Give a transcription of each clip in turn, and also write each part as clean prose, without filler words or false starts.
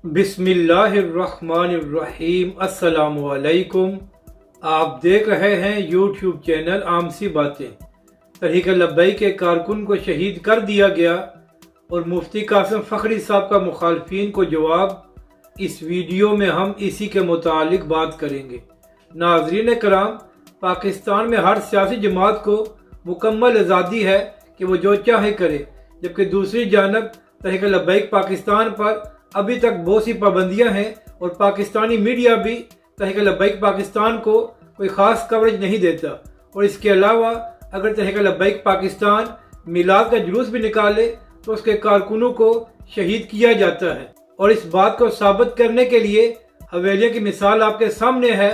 बिस्मिल्लाहिर्रहमानिर्रहीम। अस्सलाम वालेकुम। आप देख रहे हैं यूट्यूब चैनल आम सी बातें। तहरीक लब्बैक के कारकुन को शहीद कर दिया गया और मुफ्ती कासिम फ़खरी साहब का मुखालफिन को जवाब। इस वीडियो में हम इसी के मुतालिक बात करेंगे। नाज़रीन कराम, पाकिस्तान में हर सियासी जमात को मुकम्मल आज़ादी है कि वो जो चाहे करे, जबकि दूसरी जानब तहरीक लब्बैक पाकिस्तान पर अभी तक बहुत सी पाबंदियां हैं और पाकिस्तानी मीडिया भी तहरीक लब्बैक पाकिस्तान को कोई ख़ास कवरेज नहीं देता। और इसके अलावा अगर तहरीक लब्बैक पाकिस्तान मिलाद का जुलूस भी निकाले तो उसके कारकुनों को शहीद किया जाता है। और इस बात को साबित करने के लिए हवेलियों की मिसाल आपके सामने है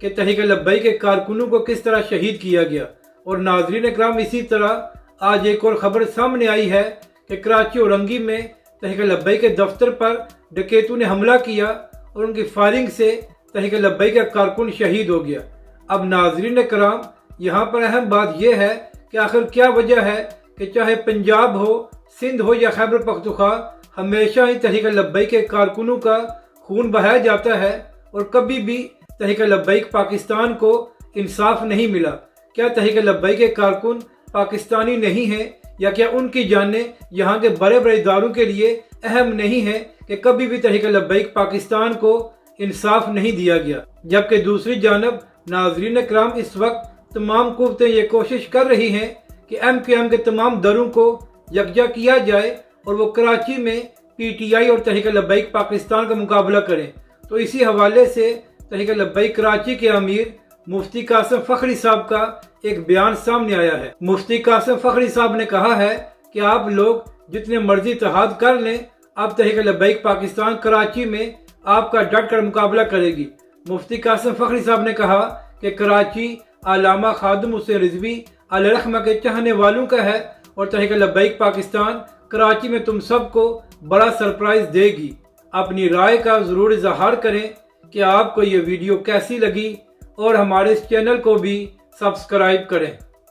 कि तहरीक लब्बैक के कारकुनों को किस तरह शहीद किया गया। और नाज़रीन इकराम, इसी तरह आज एक और ख़बर सामने आई है कि कराची और रंगी में तहरीक लब्बैक के दफ्तर पर डकैतों ने हमला किया और उनकी फायरिंग से तहरीक लब्बैक का कारकुन शहीद हो गया। अब नाज़रीन कराम, यहाँ पर अहम बात यह है कि आखिर क्या वजह है कि चाहे पंजाब हो, सिंध हो या खैबर पख्तूनख्वा, हमेशा ही तहरीक लब्बैक के कारकुनों का खून बहाया जाता है और कभी भी तहरीक लब्बैक पाकिस्तान को इंसाफ नहीं मिला। क्या तहरीक लब्बैक के कारकुन पाकिस्तानी नहीं हैं, या क्या उनकी जानें यहाँ के बड़े बड़े इदारों के लिए अहम नहीं है कि कभी भी तहरीक लब्बैक पाकिस्तान को इंसाफ नहीं दिया गया। जबकि दूसरी जानब नाज़रीन कराम, इस वक्त तमाम कुव्वतें ये कोशिश कर रही हैं कि MQM के तमाम दरों को यकजा किया जाए और वो कराची में PTI और तहरीक लब्बैक पाकिस्तान का मुकाबला करें। तो इसी हवाले से तहरीक लब्बैक कराची के अमीर मुफ्ती कासिम फ़खरी साहब का एक बयान सामने आया है। मुफ्ती कासिम फ़खरी साहब ने कहा है कि आप लोग जितने मर्जी इत्तेहाद कर लें, अब तहरीक लब्बैक पाकिस्तान कराची में आपका डट कर मुकाबला करेगी। मुफ्ती कासिम फ़खरी साहब ने कहा कि कराची अल्लामा खादिम हुसैन रिजवी अलैहिर्रहमा के चाहने वालों का है और तहरीक लब्बैक पाकिस्तान कराची में तुम सबको बड़ा सरप्राइज देगी। अपनी राय का ज़रूर इजहार करें कि आपको ये वीडियो कैसी लगी और हमारे इस चैनल को भी सब्सक्राइब करें।